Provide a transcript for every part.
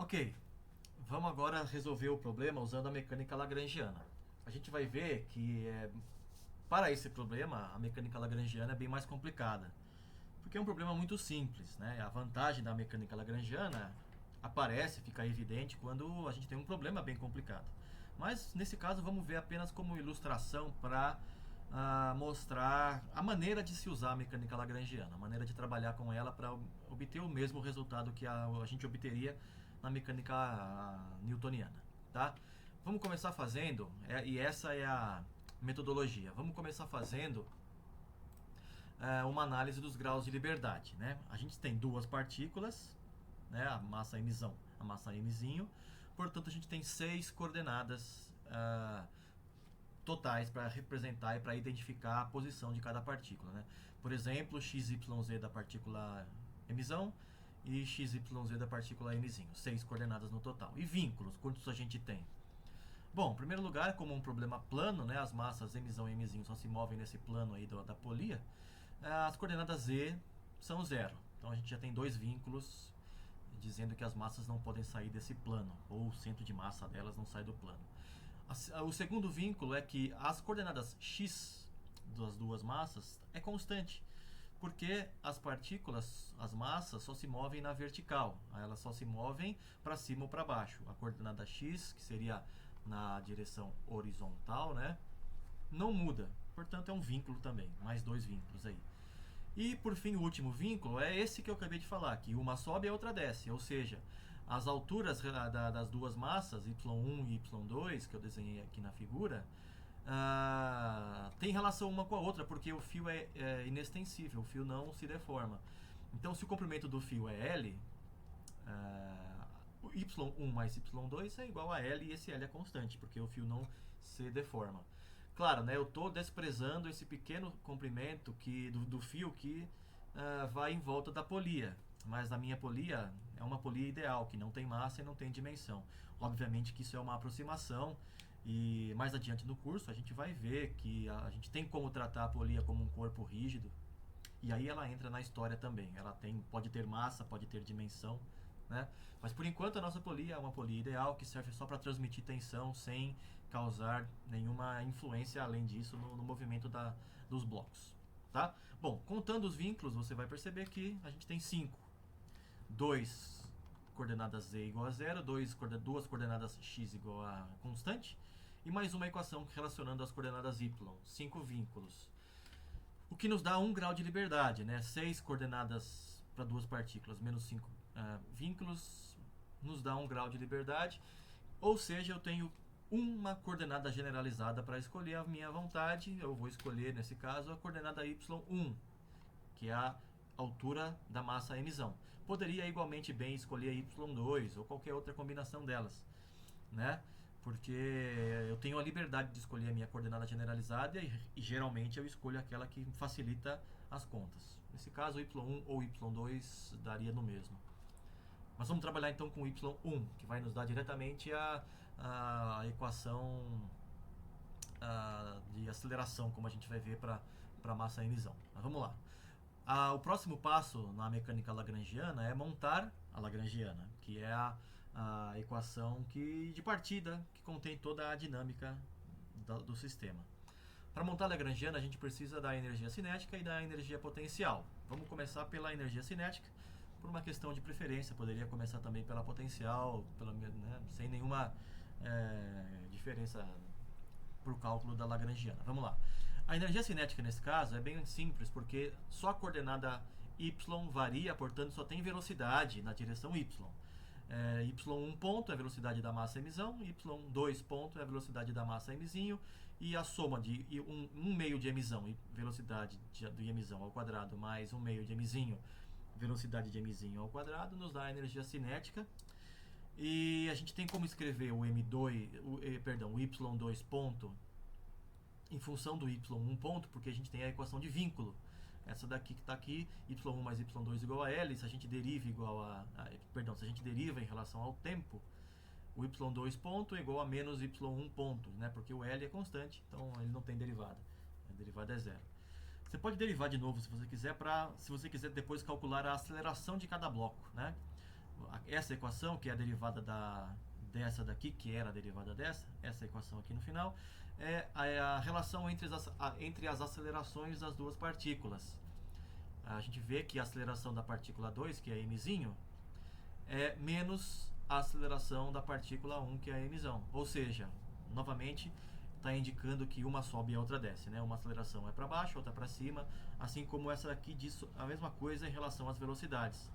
Ok, vamos agora resolver o problema usando a mecânica lagrangiana. A gente vai ver que para esse problema a mecânica lagrangiana é bem mais complicada, porque é um problema muito simples, né? A vantagem da mecânica lagrangiana aparece, fica evidente quando a gente tem um problema bem complicado. Mas nesse caso vamos ver apenas como ilustração para mostrar a maneira de se usar a mecânica lagrangiana, a maneira de trabalhar com ela para obter o mesmo resultado que a gente obteria na mecânica newtoniana, tá? Vamos começar fazendo, e essa é a metodologia. Vamos começar fazendo uma análise dos graus de liberdade, né? A gente tem duas partículas, né? A massa Mzão, a massa Mzinho. Portanto, a gente tem 6 coordenadas totais para representar e para identificar a posição de cada partícula, né? Por exemplo, XYZ da partícula Mzão e XYZ da partícula Mzinho. 6 coordenadas no total. E vínculos, quantos a gente tem? Bom, em primeiro lugar, como um problema plano, né, as massas Mzão e Mzinho só se movem nesse plano aí da polia, as coordenadas Z são zero. Então a gente já tem dois vínculos dizendo que as massas não podem sair desse plano, ou o centro de massa delas não sai do plano. O segundo vínculo é que as coordenadas x das duas massas é constante, porque as partículas, as massas, só se movem na vertical, elas só se movem para cima ou para baixo. A coordenada x, que seria na direção horizontal, né, não muda, portanto é um vínculo também, mais dois vínculos aí. E por fim, o último vínculo é esse que eu acabei de falar, que uma sobe e a outra desce, ou seja, as alturas das duas massas, y1 e y2, que eu desenhei aqui na figura, tem relação uma com a outra, porque o fio é inextensível, o fio não se deforma. Então, se o comprimento do fio é L, o y1 mais y2 é igual a L, e esse L é constante, porque o fio não se deforma. Claro, né, eu estou desprezando esse pequeno comprimento do fio que vai em volta da polia. Mas a minha polia é uma polia ideal, que não tem massa e não tem dimensão. Obviamente que isso é uma aproximação, e mais adiante no curso a gente vai ver que a gente tem como tratar a polia como um corpo rígido, e aí ela entra na história também. Ela pode ter massa, pode ter dimensão, né? Mas por enquanto a nossa polia é uma polia ideal que serve só para transmitir tensão sem causar nenhuma influência além disso no movimento dos blocos, tá? Bom, contando os vínculos, você vai perceber que a gente tem 5. 2 coordenadas z igual a zero, duas coordenadas x igual a constante, e mais uma equação relacionando as coordenadas y. 5 vínculos. O que nos dá 1 grau de liberdade, né? 6 coordenadas para duas partículas menos 5 vínculos nos dá 1 grau de liberdade. Ou seja, eu tenho uma coordenada generalizada para escolher a minha vontade. Eu vou escolher, nesse caso, a coordenada y1, que é a altura da massa Mzão. Poderia igualmente bem escolher y2 ou qualquer outra combinação delas, né? Porque eu tenho a liberdade de escolher a minha coordenada generalizada e geralmente eu escolho aquela que facilita as contas. Nesse caso, y1 ou y2 daria no mesmo. Mas vamos trabalhar então com y1, que vai nos dar diretamente a equação de aceleração, como a gente vai ver para a massa Mzão. Mas vamos lá. O próximo passo na mecânica lagrangiana é montar a lagrangiana, que é a equação de partida que contém toda a dinâmica do sistema. Para montar a lagrangiana, a gente precisa da energia cinética e da energia potencial. Vamos começar pela energia cinética, por uma questão de preferência. Poderia começar também pela potencial, né, sem nenhuma diferença para o cálculo da lagrangiana. Vamos lá. A energia cinética nesse caso é bem simples, porque só a coordenada y varia, portanto só tem velocidade na direção y. y1 ponto é a velocidade da massa Mzão, y2 ponto é a velocidade da massa Mzinho, e a soma de 1 meio de Mzão e velocidade do Mzão ao quadrado mais 1 meio de Mzinho, velocidade de Mzinho ao quadrado, nos dá a energia cinética. E a gente tem como escrever o o y2 ponto em função do y1 ponto, porque a gente tem a equação de vínculo. Essa daqui que está aqui, y1 mais y2 igual a L, se a gente deriva se a gente deriva em relação ao tempo, o y2 ponto é igual a menos y1 ponto, né? Porque o L é constante, então ele não tem derivada. A derivada é zero. Você pode derivar de novo se você quiser depois calcular a aceleração de cada bloco, né? essa equação, que é a derivada dessa daqui, que era a derivada dessa, essa equação aqui no final, é a relação entre as acelerações das duas partículas. A gente vê que a aceleração da partícula 2, que é mzinho, é menos a aceleração da partícula 1, que é mzão. Ou seja, novamente, está indicando que uma sobe e a outra desce, né? Uma aceleração é para baixo, outra para cima, assim como essa daqui diz a mesma coisa em relação às velocidades.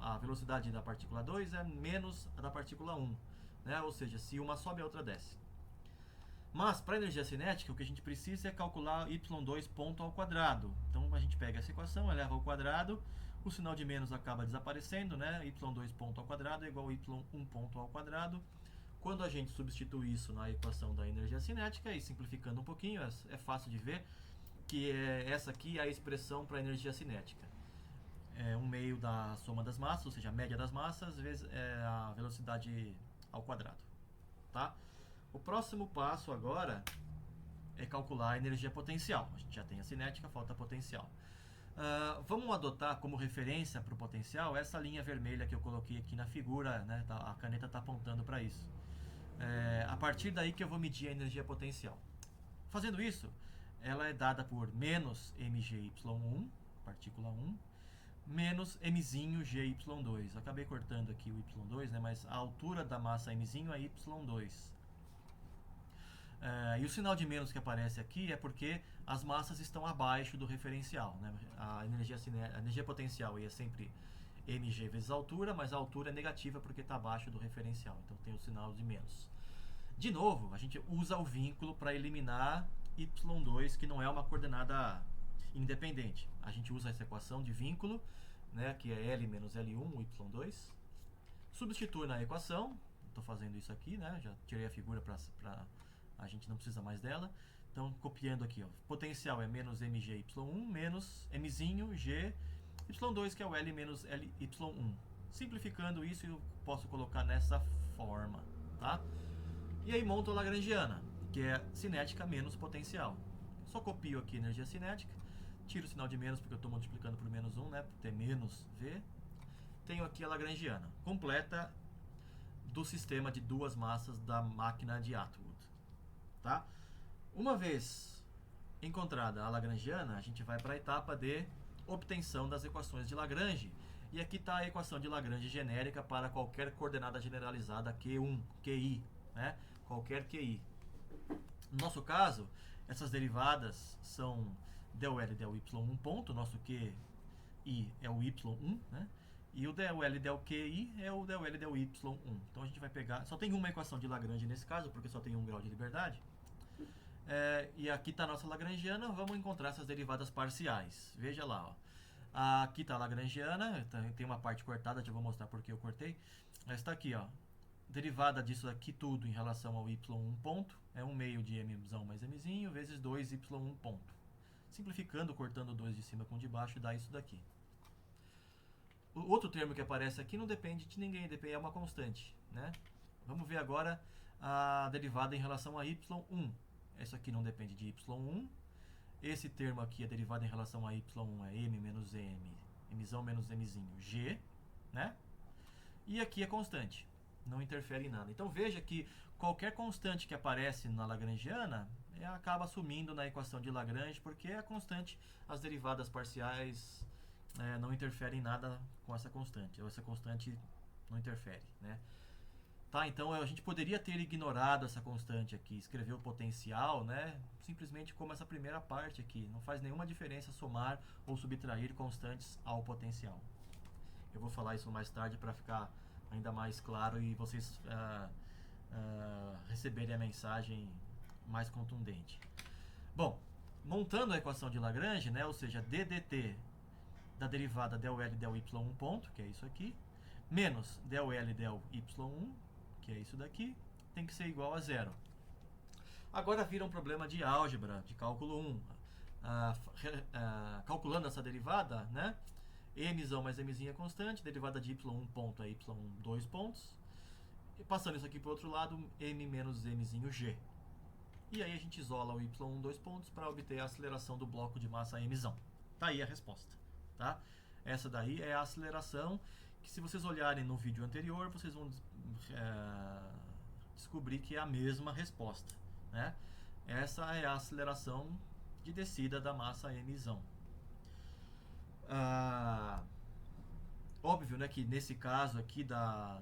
A velocidade da partícula 2 é menos a da partícula 1, né? Ou seja, se uma sobe, a outra desce. Mas, para a energia cinética, o que a gente precisa é calcular y2 ponto ao quadrado. Então, a gente pega essa equação, eleva ao quadrado, o sinal de menos acaba desaparecendo, né? y2 ponto ao quadrado é igual a y1 ponto ao quadrado. Quando a gente substitui isso na equação da energia cinética, e simplificando um pouquinho, é fácil de ver que essa aqui é a expressão para a energia cinética. É 1/2 da soma das massas, ou seja, a média das massas, vezes a velocidade ao quadrado. Tá? O próximo passo agora é calcular a energia potencial. A gente já tem a cinética, falta a potencial. Vamos adotar como referência para o potencial essa linha vermelha que eu coloquei aqui na figura, né? A caneta está apontando para isso. A partir daí que eu vou medir a energia potencial. Fazendo isso, ela é dada por menos mgy1, partícula 1, menos mzinho gy2. Acabei cortando aqui o y2, né? Mas a altura da massa mzinho é y2. E o sinal de menos que aparece aqui é porque as massas estão abaixo do referencial, né? A energia potencial é sempre mg vezes a altura, mas a altura é negativa porque está abaixo do referencial, então tem o sinal de menos. De novo, a gente usa o vínculo para eliminar y2, que não é uma coordenada independente. A gente usa essa equação de vínculo, né, que é L menos L1, y2. Substitui na equação, estou fazendo isso aqui, né, já tirei a figura para a gente não precisa mais dela. Então, copiando aqui, ó, potencial é menos mgy1 menos mzinho g y2, que é o L menos ly1. Simplificando isso, eu posso colocar nessa forma, tá? E aí monto a lagrangiana, que é cinética menos potencial. Só copio aqui energia cinética, tiro o sinal de menos porque eu estou multiplicando por menos 1, né? Por ter menos v. Tenho aqui a lagrangiana, completa do sistema de duas massas da máquina de Atwood. Tá? Uma vez encontrada a lagrangiana, a gente vai para a etapa de obtenção das equações de Lagrange. E aqui está a equação de Lagrange genérica para qualquer coordenada generalizada Q1, QI, né? Qualquer QI. No nosso caso, essas derivadas são del L del Y1 ponto, nosso QI é o Y1, né? E o del L del QI é o del L del Y1. Então a gente vai pegar, só tem uma equação de Lagrange nesse caso, porque só tem um grau de liberdade. E aqui está a nossa lagrangiana, vamos encontrar essas derivadas parciais. Veja lá, ó. Aqui está a lagrangiana, tem uma parte cortada, já vou mostrar porque eu cortei. Essa está aqui, ó. Derivada disso aqui tudo em relação ao y1 ponto, é 1/2 de mzão mais mzinho, vezes 2y1 ponto. Simplificando, cortando 2 de cima com de baixo, dá isso daqui. O outro termo que aparece aqui não depende de ninguém, é uma constante, né? Vamos ver agora a derivada em relação a y1. Essa aqui não depende de y1. Esse termo aqui, a derivada em relação a y1 é m menos m, mzão menos mzinho, g, né? E aqui é constante, não interfere em nada. Então veja que qualquer constante que aparece na lagrangiana acaba sumindo na equação de Lagrange, porque é a constante, as derivadas parciais não interferem em nada com essa constante, ou essa constante não interfere, né? Tá, então a gente poderia ter ignorado essa constante aqui, escrever o potencial, né? Simplesmente como essa primeira parte aqui. Não faz nenhuma diferença somar ou subtrair constantes ao potencial. Eu vou falar isso mais tarde para ficar ainda mais claro e vocês receberem a mensagem mais contundente. Bom, montando a equação de Lagrange, né? Ou seja, ddt da derivada del L del Y1 ponto, que é isso aqui, menos del L del Y1, que é isso daqui, tem que ser igual a zero. Agora vira um problema de álgebra, de cálculo 1. Calculando essa derivada, né? Mzão mais mzinho é constante, derivada de y1 ponto é y1 2 pontos. E passando isso aqui para o outro lado, m menos mzinho g. E aí a gente isola o y1 2 pontos para obter a aceleração do bloco de massa mzão. Tá aí a resposta. Tá? Essa daí é a aceleração que se vocês olharem no vídeo anterior, vocês vão descobrir que é a mesma resposta, né? Essa é a aceleração de descida da massa mzão. Óbvio, né, que nesse caso aqui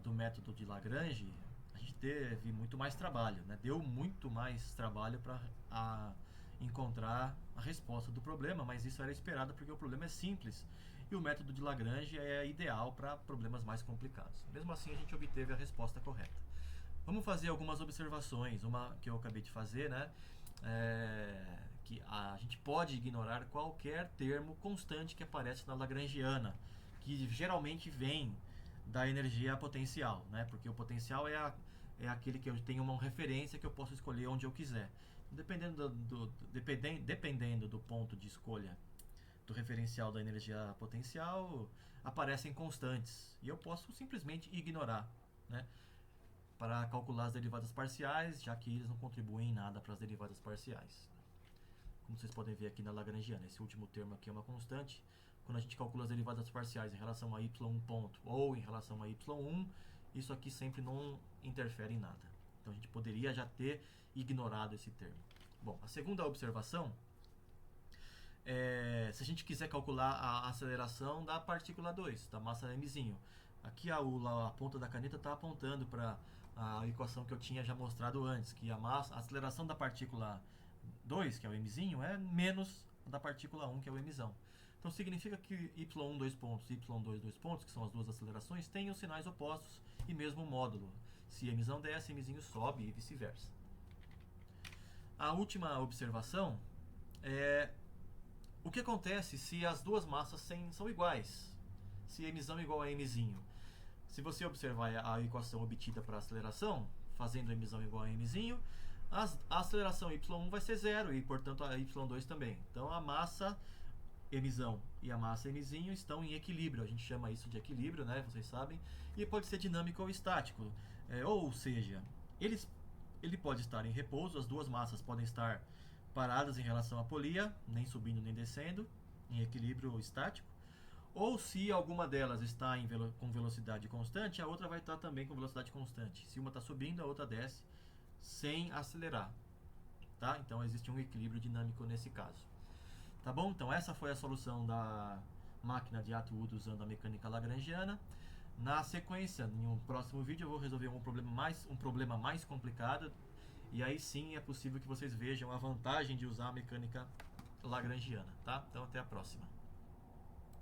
do método de Lagrange, a gente teve muito mais trabalho, né? Deu muito mais trabalho para encontrar a resposta do problema, mas isso era esperado porque o problema é simples e o método de Lagrange é ideal para problemas mais complicados. Mesmo assim, a gente obteve a resposta correta. Vamos fazer algumas observações. Uma que eu acabei de fazer, né? Que a gente pode ignorar qualquer termo constante que aparece na Lagrangiana, que geralmente vem da energia potencial, né? Porque o potencial é aquele que eu tenho uma referência que eu posso escolher onde eu quiser. Dependendo do ponto de escolha do referencial da energia potencial, aparecem constantes e eu posso simplesmente ignorar, né? Para calcular as derivadas parciais, já que eles não contribuem em nada para as derivadas parciais. Como vocês podem ver aqui na Lagrangiana, esse último termo aqui é uma constante. Quando a gente calcula as derivadas parciais em relação a y1 ponto ou em relação a y1, isso aqui sempre não interfere em nada. Então a gente poderia já ter ignorado esse termo. Bom, a segunda observação é se a gente quiser calcular a aceleração da partícula 2, da massa mzinho. Aqui a ponta da caneta está apontando para a equação que eu tinha já mostrado antes, que a aceleração da partícula 2, que é o mzinho, é menos da partícula 1, que é o mzão. Então significa que y1 2 pontos e y2 2 pontos, que são as duas acelerações, têm os sinais opostos e mesmo módulo. Se mzão desce, mzinho sobe e vice-versa. A última observação é o que acontece se as duas massas são iguais, se mzão é igual a mzinho. Se você observar a equação obtida para a aceleração, fazendo mzão igual a mzinho, a aceleração y1 vai ser zero e, portanto, a y2 também. Então, a massa mzão e a massa mzinho estão em equilíbrio. A gente chama isso de equilíbrio, né? Vocês sabem. E pode ser dinâmico ou estático. Ou seja, ele pode estar em repouso, as duas massas podem estar paradas em relação à polia, nem subindo nem descendo, em equilíbrio estático. Ou se alguma delas está com velocidade constante, a outra vai estar também com velocidade constante. Se uma está subindo, a outra desce sem acelerar. Tá? Então existe um equilíbrio dinâmico nesse caso. Tá bom? Então essa foi a solução da máquina de Atwood usando a mecânica lagrangiana. Na sequência, em um próximo vídeo, eu vou resolver um problema mais complicado. E aí sim é possível que vocês vejam a vantagem de usar a mecânica lagrangiana. Tá? Então até a próxima.